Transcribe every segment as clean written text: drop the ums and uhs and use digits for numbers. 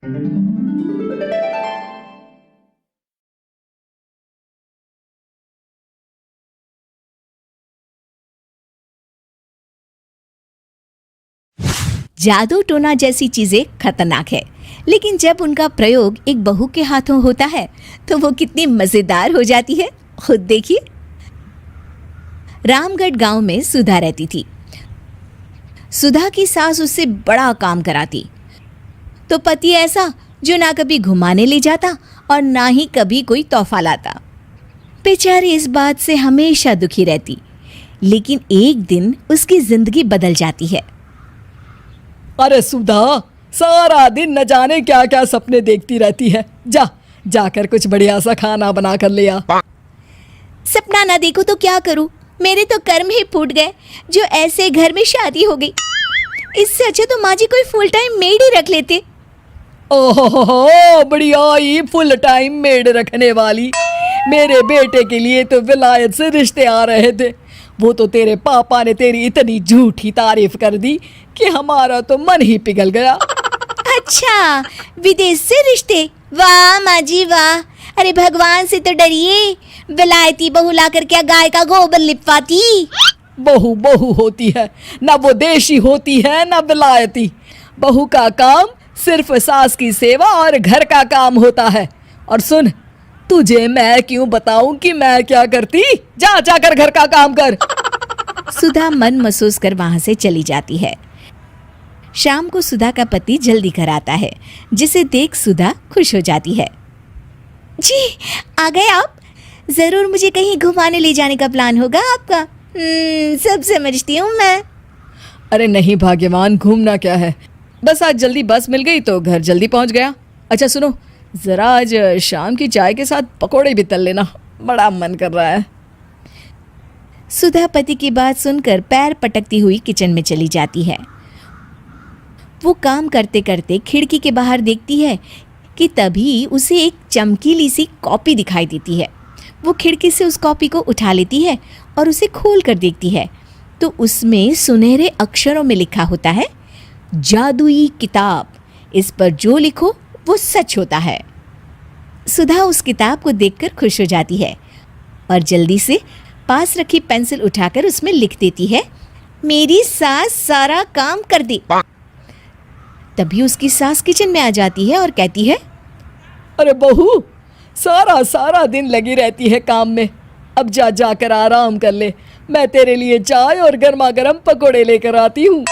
जादू टोना जैसी चीजें खतरनाक है, लेकिन जब उनका प्रयोग एक बहू के हाथों होता है तो वो कितनी मजेदार हो जाती है, खुद देखिए। रामगढ़ गांव में सुधा रहती थी। सुधा की सास उससे बड़ा काम कराती, तो पति ऐसा जो ना कभी घुमाने ले जाता और ना ही कभी कोई तोहफा लाता। बेचारी इस बात से हमेशा दुखी रहती, लेकिन एक दिन उसकी जिंदगी बदल जाती है। अरे सुधा, सारा दिन न जाने क्या क्या सपने देखती रहती है। जाकर कुछ बढ़िया सा खाना बना कर ले आ। सपना ना देखो तो क्या करूं, मेरे तो कर्म ही फूट गए जो ऐसे घर में शादी हो गई। इससे अच्छा तो माँ जी कोई फुल टाइम मेड ही रख लेते। ओहो, बढ़िया ही फुल टाइम मेड रखने वाली। मेरे बेटे के लिए तो विलायत से रिश्ते आ रहे थे। वो तो तेरे पापा ने तेरी इतनी झूठी तारीफ कर दी कि हमारा तो मन ही पिघल गया। अच्छा, विदेश से रिश्ते? वाह माँ जी वाह। अरे भगवान से तो डरिए, विलायती बहू लाकर क्या गाय का गोबर लिपवाती। बहू बहू होती है, ना वो देशी होती है ना विलायती। बहू का काम सिर्फ सास की सेवा और घर का काम होता है। और सुन, तुझे मैं क्यों बताऊं कि मैं क्या करती? जाकर घर का काम कर। सुधा मन महसूस कर वहां से चली जाती है। शाम को सुधा का पति जल्दी घर आता है, जिसे देख सुधा खुश हो जाती है। जी, आ गए आप? जरूर मुझे कहीं घुमाने ले जाने का प्लान होगा आपका। सब समझती हूँ मैं। अरे नहीं भाग्यवान, घूमना क्या है, बस आज जल्दी बस मिल गई तो घर जल्दी पहुंच गया। अच्छा सुनो, जरा आज शाम की चाय के साथ पकोड़े भी तल लेना, बड़ा मन कर रहा है। सुधा पति की बात सुनकर पैर पटकती हुई किचन में चली जाती है। वो काम करते करते खिड़की के बाहर देखती है कि तभी उसे एक चमकीली सी कॉपी दिखाई देती है। वो खिड़की से उस कॉपी को उठा लेती है और उसे खोल कर देखती है तो उसमें सुनहरे अक्षरों में लिखा होता है, जादुई किताब, इस पर जो लिखो वो सच होता है। सुधा उस किताब को देखकर खुश हो जाती है और जल्दी से पास रखी पेंसिल उठाकर उसमें लिख देती है, मेरी सास सारा काम कर दे। तभी उसकी सास किचन में आ जाती है और कहती है, अरे बहू, सारा दिन लगी रहती है काम में, अब जाकर आराम कर ले। मैं तेरे लिए चाय और गर्मा गर्म पकोड़े लेकर आती हूँ।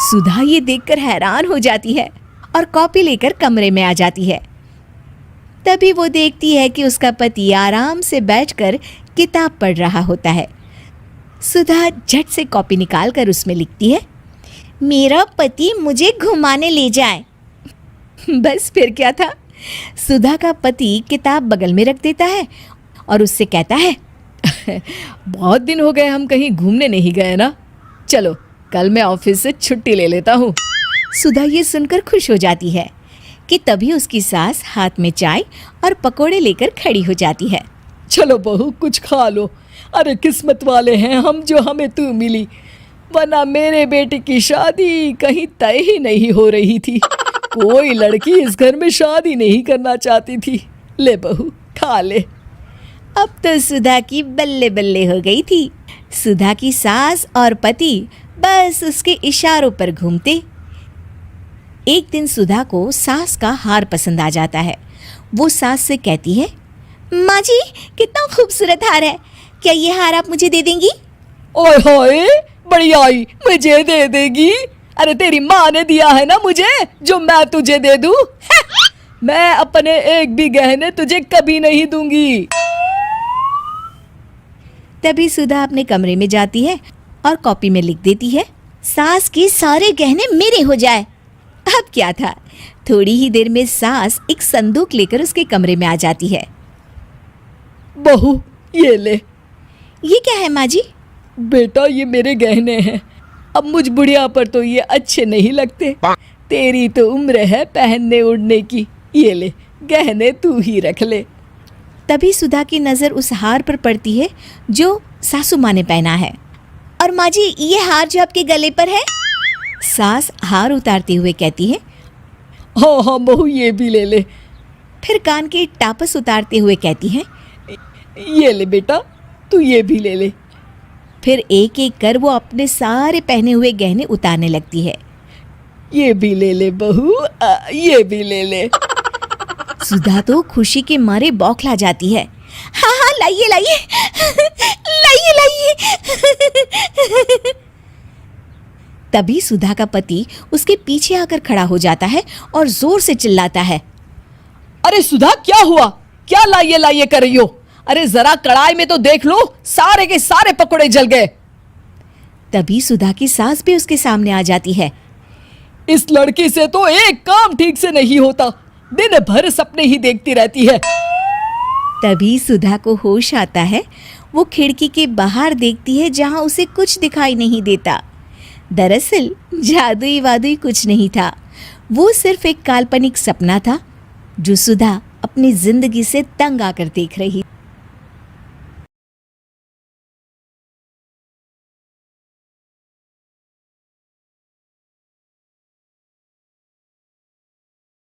सुधा ये देखकर हैरान हो जाती है और कॉपी लेकर कमरे में आ जाती है। तभी वो देखती है कि उसका पति आराम से बैठकर किताब पढ़ रहा होता है। सुधा झट से कॉपी निकालकर उसमें लिखती है, मेरा पति मुझे घुमाने ले जाए। बस फिर क्या था, सुधा का पति किताब बगल में रख देता है और उससे कहता है, बहुत दिन हो गए हम कहीं घूमने नहीं गए ना, चलो कल मैं ऑफिस से छुट्टी ले लेता हूँ। सुधा ये सुनकर खुश हो जाती है कि तभी उसकी सास हाथ में चाय और पकोड़े लेकर खड़ी हो जाती है। चलो बहू, कुछ खा लो। अरे किस्मत वाले हैं हम जो हमें तू मिली, वरना मेरे बेटे की शादी कहीं तय ही नहीं हो रही थी। कोई लड़की इस घर में शादी नहीं करना चाहती थी। ले बहू, खा ले। अब तो सुधा की बल्ले बल्ले हो गई थी। सुधा की सास और पति बस उसके इशारों पर घूमते। एक दिन सुधा को सास का हार पसंद आ जाता है। वो सास से कहती है, माँ जी कितना खूबसूरत हार है, क्या ये हार आप मुझे दे देंगी? ओए होए, बढ़िया ही, मुझे दे देगी? अरे तेरी माँ ने दिया है ना मुझे, जो मैं तुझे दे दूं? मैं अपने एक भी गहने तुझे कभी नहीं दूंगी। तभी सुधा अपने कमरे में जाती है और कॉपी में लिख देती है, सास के सारे गहने मेरे हो जाए। अब क्या था, थोड़ी ही देर में सास एक संदूक लेकर उसके कमरे में आ जाती है। बहू ये ले। ये क्या है माँ जी? बेटा ये मेरे गहने हैं, अब मुझ बुढ़िया पर तो ये अच्छे नहीं लगते। तेरी तो उम्र है पहनने उड़ने की, ये ले गहने तू ही रख ले। तभी सुधा की नज़र उस हार पर पड़ती है जो सासू माँ ने पहना है। और माँ जी ये हार जो आपके गले पर है? सास हार उतारते हुए कहती है, हाँ हाँ बहू, ये भी ले ले। फिर कान के टापस उतारते हुए कहती है। ये ले बेटा, तू ये भी ले ले। फिर एक एक कर वो अपने सारे पहने हुए गहने उतारने लगती है। ये भी ले ले बहू, ये भी ले ले। सुधा तो खुशी के मारे बौखला जाती है। हाँ हाँ, लाइए लाइए लाइए लाइए। तभी सुधा का पति उसके पीछे आकर खड़ा हो जाता है और जोर से चिल्लाता है। अरे सुधा, क्या हुआ? क्या लाइए लाइए कर रही हो? अरे जरा कढ़ाई में तो देख लो, सारे के सारे पकोड़े जल गए। तभी सुधा की सास भी उसके सामने आ जाती है। इस लड़की से तो एक काम ठीक से नहीं होता, दिन भर सपने ही देखती रहती है। तभी सुधा को होश आता है। वो खिड़की के बाहर देखती है जहां उसे कुछ दिखाई नहीं देता। दरअसल जादुई वादुई कुछ नहीं था, वो सिर्फ एक काल्पनिक सपना था जो सुधा अपनी जिंदगी से तंग आकर देख रही।